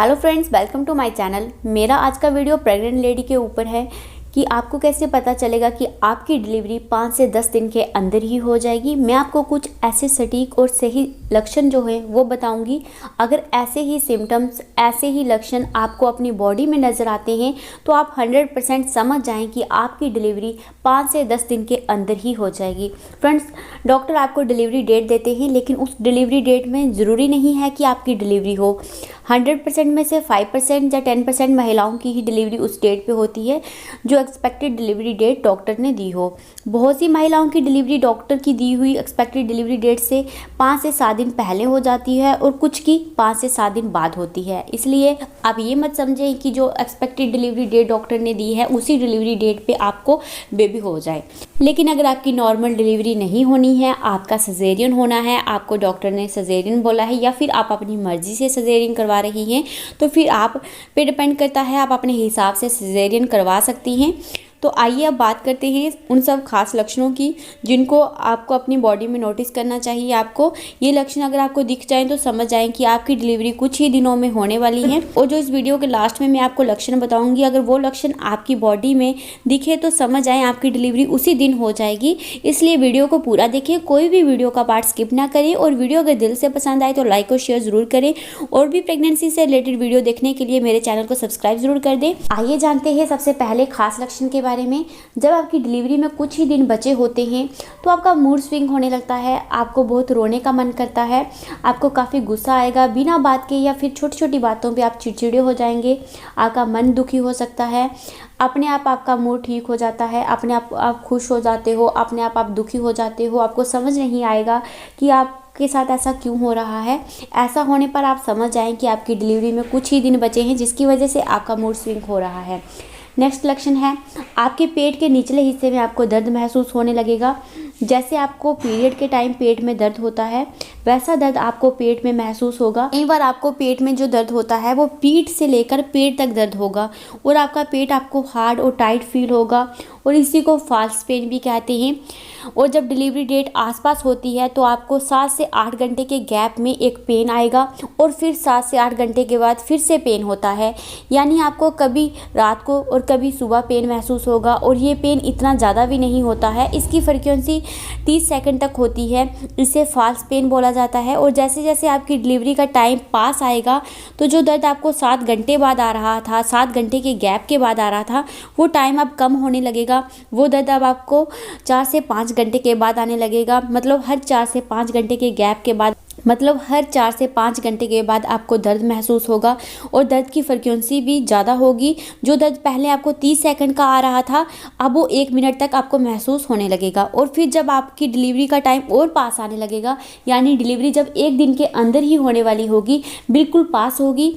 Hello friends, welcome to my channel. मेरा आज का वीडियो प्रेग्नेंट लेडी के ऊपर है कि आपको कैसे पता चलेगा कि आपकी डिलीवरी 5 से 10 दिन के अंदर ही हो जाएगी। मैं आपको कुछ ऐसे सटीक और सही लक्षण जो हैं वो बताऊंगी। अगर ऐसे ही सिम्टम्स, ऐसे ही लक्षण आपको अपनी बॉडी में नज़र आते हैं तो आप 100% समझ जाएं कि आपकी डिलीवरी 5 से 10 दिन के अंदर ही हो जाएगी। फ्रेंड्स, डॉक्टर आपको डिलीवरी डेट देते हैं, लेकिन उस डिलीवरी डेट में ज़रूरी नहीं है कि आपकी डिलीवरी हो। 100% में से 5% या 10% महिलाओं की ही डिलीवरी उस डेट पे होती है जो एक्सपेक्टेड डिलीवरी डेट डॉक्टर ने दी हो। बहुत सी महिलाओं की डिलीवरी डॉक्टर की दी हुई एक्सपेक्टेड डिलीवरी डेट से 5 से 7 दिन पहले हो जाती है और कुछ की 5 से 7 दिन बाद होती है। इसलिए आप ये मत समझें कि जो एक्सपेक्टेड डिलीवरी डेट डॉक्टर ने दी है उसी डिलीवरी डेट पे आपको बेबी हो जाए। लेकिन अगर आपकी नॉर्मल डिलीवरी नहीं होनी है, आपका सजेरियन होना है, आपको डॉक्टर ने सजेरियन बोला है या फिर आप अपनी मर्जी से सजेरियन करवा रही हैं, तो फिर आप पे डिपेंड करता है, आप अपने हिसाब से सजेरियन करवा सकती हैं। तो आइए अब बात करते हैं उन सब खास लक्षणों की जिनको आपको अपनी बॉडी में नोटिस करना चाहिए। आपको ये लक्षण अगर आपको दिख जाएं तो समझ जाएं कि आपकी डिलीवरी कुछ ही दिनों में होने वाली है। और जो इस वीडियो के लास्ट में मैं आपको लक्षण बताऊंगी, अगर वो लक्षण आपकी बॉडी में दिखे तो समझ आए आपकी डिलीवरी उसी दिन हो जाएगी। इसलिए वीडियो को पूरा देखें, कोई भी वीडियो का पार्ट स्किप ना करें। और वीडियो अगर दिल से पसंद आए तो लाइक और शेयर जरूर करें। और भी प्रेगनेंसी से रिलेटेड वीडियो देखने के लिए मेरे चैनल को सब्सक्राइब जरूर कर दें। आइए जानते हैं सबसे पहले खास लक्षण के बारे में। जब आपकी डिलीवरी में कुछ ही दिन बचे होते हैं तो आपका मूड स्विंग होने लगता है, आपको बहुत रोने का मन करता है, आपको काफ़ी गुस्सा आएगा बिना बात के, या फिर छोटी छोटी बातों पे आप चिड़चिड़े हो जाएंगे, आपका मन दुखी हो सकता है, अपने आप आपका मूड ठीक हो जाता है, अपने आप खुश हो जाते हो, अपने आप दुखी हो जाते हो, आपको समझ नहीं आएगा कि आपके साथ ऐसा क्यों हो रहा है। ऐसा होने पर आप समझ जाएं कि आपकी डिलीवरी में कुछ ही दिन बचे हैं जिसकी वजह से आपका मूड स्विंग हो रहा है। नेक्स्ट लक्षण है, आपके पेट के निचले हिस्से में आपको दर्द महसूस होने लगेगा। जैसे आपको पीरियड के टाइम पेट में दर्द होता है वैसा दर्द आपको पेट में महसूस होगा। कई बार आपको पेट में जो दर्द होता है वो पीठ से लेकर पेट तक दर्द होगा और आपका पेट आपको हार्ड और टाइट फील होगा और इसी को फॉल्स पेन भी कहते हैं। और जब डिलीवरी डेट आसपास होती है तो आपको 7 से 8 घंटे के गैप में एक पेन आएगा और फिर 7 से 8 घंटे के बाद फिर से पेन होता है। यानी आपको कभी रात को और कभी सुबह पेन महसूस होगा और ये पेन इतना ज़्यादा भी नहीं होता है। इसकी फ्रीक्वेंसी 30 सेकंड तक होती है, इसे फॉल्स पेन बोला जाता है। और जैसे जैसे आपकी डिलीवरी का टाइम पास आएगा तो जो दर्द आपको 7 घंटे बाद आ रहा था, 7 घंटे के गैप के बाद आ रहा था, वो टाइम अब कम होने लगेगा। वो दर्द अब आपको 4 से 5 घंटे के बाद आने लगेगा। मतलब हर 4 से 5 घंटे के गैप के बाद, मतलब हर 4 से 5 घंटे के बाद आपको दर्द महसूस होगा और दर्द की फ्रीक्वेंसी भी ज़्यादा होगी। जो दर्द पहले आपको 30 सेकंड का आ रहा था अब वो 1 मिनट तक आपको महसूस होने लगेगा। और फिर जब आपकी डिलीवरी का टाइम और पास आने लगेगा, यानी डिलीवरी जब 1 दिन के अंदर ही होने वाली होगी, बिल्कुल पास होगी,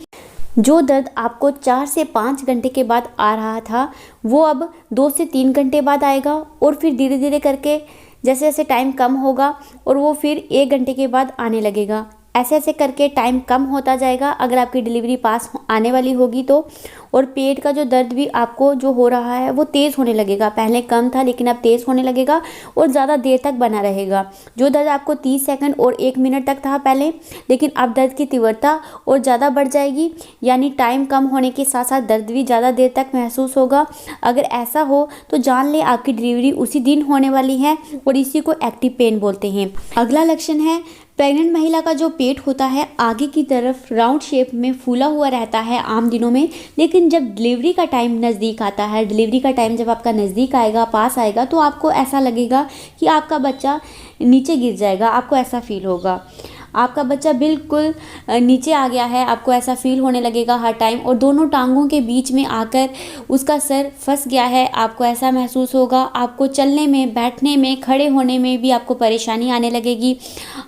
जो दर्द आपको 4 से 5 घंटे के बाद आ रहा था वो अब 2 से 3 घंटे बाद आएगा। और फिर धीरे धीरे करके जैसे जैसे टाइम कम होगा और वो फिर 1 घंटे के बाद आने लगेगा। ऐसे ऐसे करके टाइम कम होता जाएगा अगर आपकी डिलीवरी पास आने वाली होगी तो। और पेट का जो दर्द भी आपको जो हो रहा है वो तेज़ होने लगेगा। पहले कम था लेकिन अब तेज़ होने लगेगा और ज़्यादा देर तक बना रहेगा। जो दर्द आपको 30 सेकंड और 1 मिनट तक था पहले, लेकिन अब दर्द की तीव्रता और ज़्यादा बढ़ जाएगी। यानी टाइम कम होने के साथ साथ दर्द भी ज़्यादा देर तक महसूस होगा। अगर ऐसा हो तो जान लें आपकी डिलीवरी उसी दिन होने वाली है और इसी को एक्टिव पेन बोलते हैं। अगला लक्षण है, प्रेग्नेंट महिला का जो पेट होता है आगे की तरफ राउंड शेप में फूला हुआ रहता है आम दिनों में, लेकिन जब डिलीवरी का टाइम नज़दीक आता है, डिलीवरी का टाइम जब आपका नज़दीक आएगा, पास आएगा, तो आपको ऐसा लगेगा कि आपका बच्चा नीचे गिर जाएगा। आपको ऐसा फील होगा आपका बच्चा बिल्कुल नीचे आ गया है, आपको ऐसा फील होने लगेगा हर टाइम। और दोनों टांगों के बीच में आकर उसका सर फंस गया है, आपको ऐसा महसूस होगा। आपको चलने में, बैठने में, खड़े होने में भी आपको परेशानी आने लगेगी।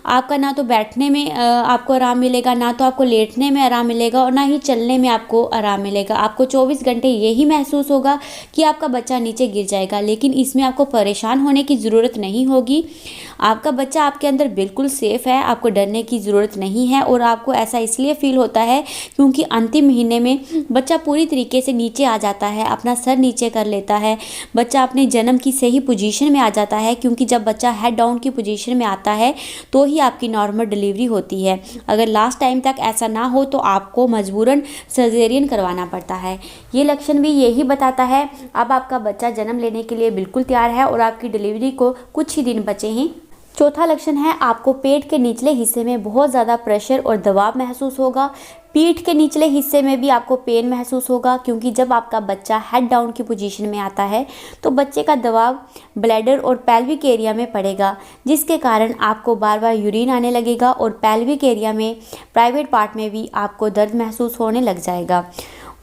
आपका ना तो बैठने में आपको आराम मिलेगा, ना तो आपको लेटने में आराम मिलेगा और ना ही चलने में आपको आराम मिलेगा। आपको 24 घंटे यही महसूस होगा कि आपका बच्चा नीचे गिर जाएगा। लेकिन इसमें आपको परेशान होने की ज़रूरत नहीं होगी। आपका बच्चा आपके अंदर बिल्कुल सेफ़ है, आपको डरने डरने की ज़रूरत नहीं है। और आपको ऐसा इसलिए फील होता है क्योंकि अंतिम महीने में बच्चा पूरी तरीके से नीचे आ जाता है, अपना सर नीचे कर लेता है, बच्चा अपने जन्म की सही पोजीशन में आ जाता है। क्योंकि जब बच्चा हेड डाउन की पोजीशन में आता है तो ही आपकी नॉर्मल डिलीवरी होती है। अगर लास्ट टाइम तक ऐसा ना हो तो आपको मजबूरन सर्जरियन करवाना पड़ता है। ये लक्षण भी यही बताता है अब आपका बच्चा जन्म लेने के लिए बिल्कुल तैयार है और आपकी डिलीवरी को कुछ ही दिन बचे हैं। चौथा लक्षण है आपको पेट के निचले हिस्से में बहुत ज़्यादा प्रेशर और दबाव महसूस होगा। पीठ के निचले हिस्से में भी आपको पेन महसूस होगा, क्योंकि जब आपका बच्चा हेड डाउन की पोजीशन में आता है तो बच्चे का दबाव ब्लैडर और पेल्विक एरिया में पड़ेगा, जिसके कारण आपको बार बार यूरिन आने लगेगा और पेल्विक एरिया में प्राइवेट पार्ट में भी आपको दर्द महसूस होने लग जाएगा।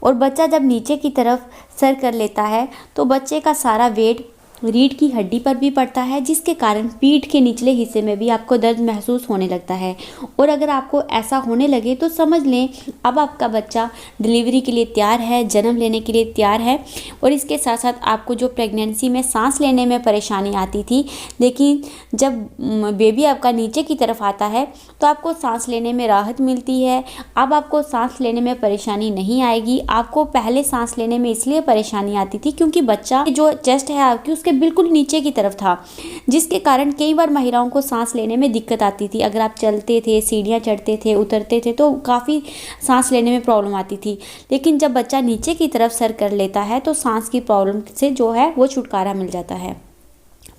और बच्चा जब नीचे की तरफ सर कर लेता है तो बच्चे का सारा वेट रीढ़ की हड्डी पर भी पड़ता है, जिसके कारण पीठ के निचले हिस्से में भी आपको दर्द महसूस होने लगता है। और अगर आपको ऐसा होने लगे तो समझ लें अब आपका बच्चा डिलीवरी के लिए तैयार है, जन्म लेने के लिए तैयार है। और इसके साथ साथ आपको जो प्रेगनेंसी में सांस लेने में परेशानी आती थी, लेकिन जब बेबी आपका नीचे की तरफ आता है तो आपको सांस लेने में राहत मिलती है। अब आपको सांस लेने में परेशानी नहीं आएगी। आपको पहले सांस लेने में इसलिए परेशानी आती थी क्योंकि बच्चा जो चेस्ट है आपकी उसके बिल्कुल नीचे की तरफ था, जिसके कारण कई बार महिलाओं को सांस लेने में दिक्कत आती थी। अगर आप चलते थे, सीढ़ियाँ चढ़ते थे, उतरते थे तो काफ़ी सांस लेने में प्रॉब्लम आती थी। लेकिन जब बच्चा नीचे की तरफ सर कर लेता है तो सांस की प्रॉब्लम से जो है वो छुटकारा मिल जाता है।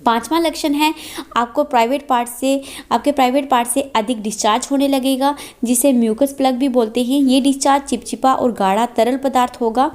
पांचवा लक्षण है आपके प्राइवेट पार्ट से अधिक डिस्चार्ज होने लगेगा, जिसे म्यूकस प्लग भी बोलते हैं। ये डिस्चार्ज चिपचिपा और गाढ़ा तरल पदार्थ होगा।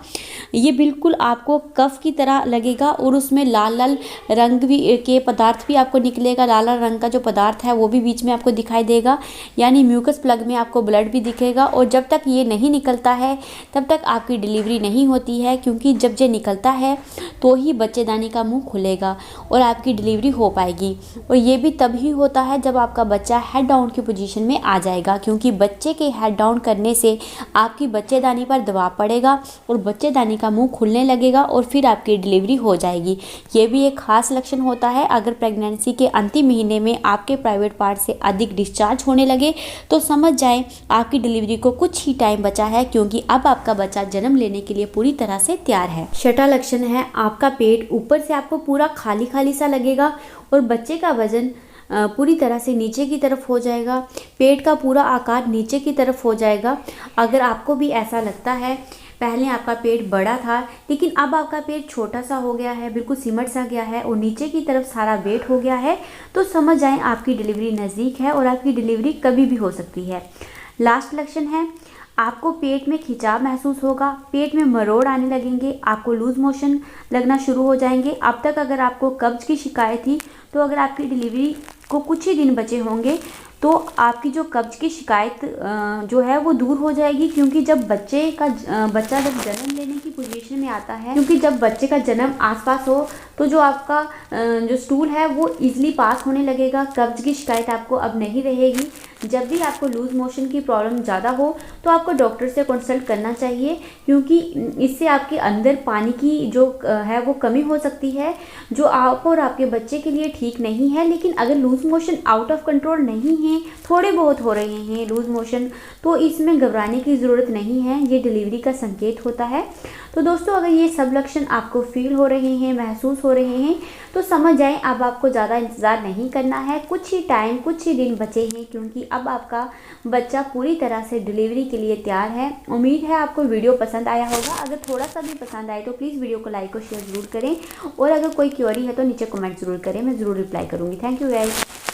ये बिल्कुल आपको कफ की तरह लगेगा और उसमें लाल लाल रंग भी के पदार्थ भी आपको निकलेगा। लाल लाल रंग का जो पदार्थ है वो भी बीच में आपको दिखाई देगा, यानी म्यूकस प्लग में आपको ब्लड भी दिखेगा। और जब तक ये नहीं निकलता है तब तक आपकी डिलीवरी नहीं होती है, क्योंकि जब ये निकलता है तो ही बच्चेदानी का मुंह खुलेगा और आपकी डिलीवरी हो पाएगी। और ये भी तभी होता है जब आपका बच्चा हेड डाउन की पोजीशन में आ जाएगा, क्योंकि बच्चे के हेड डाउन करने से आपकी बच्चेदानी पर दबाव पड़ेगा और बच्चेदानी का मुंह खुलने लगेगा और फिर आपकी डिलीवरी हो जाएगी। ये भी एक खास लक्षण होता है। अगर प्रेगनेंसी के अंतिम महीने में आपके प्राइवेट पार्ट से अधिक डिस्चार्ज होने लगे तो समझ जाएं आपकी डिलीवरी को कुछ ही टाइम बचा है, क्योंकि अब आपका बच्चा जन्म लेने के लिए पूरी तरह से तैयार है। छठा लक्षण है आपका पेट ऊपर से आपको पूरा खाली खाली सा लगेगा और बच्चे का वजन पूरी तरह से नीचे की तरफ हो जाएगा। पेट का पूरा आकार नीचे की तरफ हो जाएगा। अगर आपको भी ऐसा लगता है पहले आपका पेट बड़ा था लेकिन अब आपका पेट छोटा सा हो गया है, बिल्कुल सिमट सा गया है और नीचे की तरफ सारा वेट हो गया है, तो समझ जाएं आपकी डिलीवरी नज़दीक है और आपकी डिलीवरी कभी भी हो सकती है। लास्ट लक्षण है आपको पेट में खिंचाव महसूस होगा, पेट में मरोड़ आने लगेंगे, आपको लूज मोशन लगना शुरू हो जाएंगे। अब तक अगर आपको कब्ज की शिकायत थी तो अगर आपकी डिलीवरी को कुछ ही दिन बचे होंगे तो आपकी जो कब्ज की शिकायत जो है वो दूर हो जाएगी, क्योंकि जब बच्चा जब जन्म लेने की पोजीशन में आता है, क्योंकि जब बच्चे का जन्म आसपास हो तो जो आपका जो स्टूल है वो इजीली पास होने लगेगा। कब्ज की शिकायत आपको अब नहीं रहेगी। जब भी आपको लूज मोशन की प्रॉब्लम ज़्यादा हो तो आपको डॉक्टर से कंसल्ट करना चाहिए, क्योंकि इससे आपके अंदर पानी की जो है वो कमी हो सकती है, जो आप और आपके बच्चे के लिए ठीक नहीं है। लेकिन अगर loose motion out of control नहीं है, थोड़े बहुत हो रहे हैं लूज मोशन, तो इसमें घबराने की ज़रूरत नहीं है, ये डिलीवरी का संकेत होता है। तो दोस्तों अगर ये सब लक्षण आपको फील हो रहे हैं, महसूस हो रहे हैं, तो समझ जाएं अब आपको ज़्यादा इंतज़ार नहीं करना है। कुछ ही टाइम, कुछ ही दिन बचे हैं, क्योंकि अब आपका बच्चा पूरी तरह से डिलीवरी के लिए तैयार है। उम्मीद है आपको वीडियो पसंद आया होगा। अगर थोड़ा सा भी पसंद आए तो प्लीज़ वीडियो को लाइक और शेयर ज़रूर करें, और अगर कोई क्वेरी है तो नीचे कमेंट ज़रूर करें, मैं ज़रूर रिप्लाई करूँगी। Thank you guys.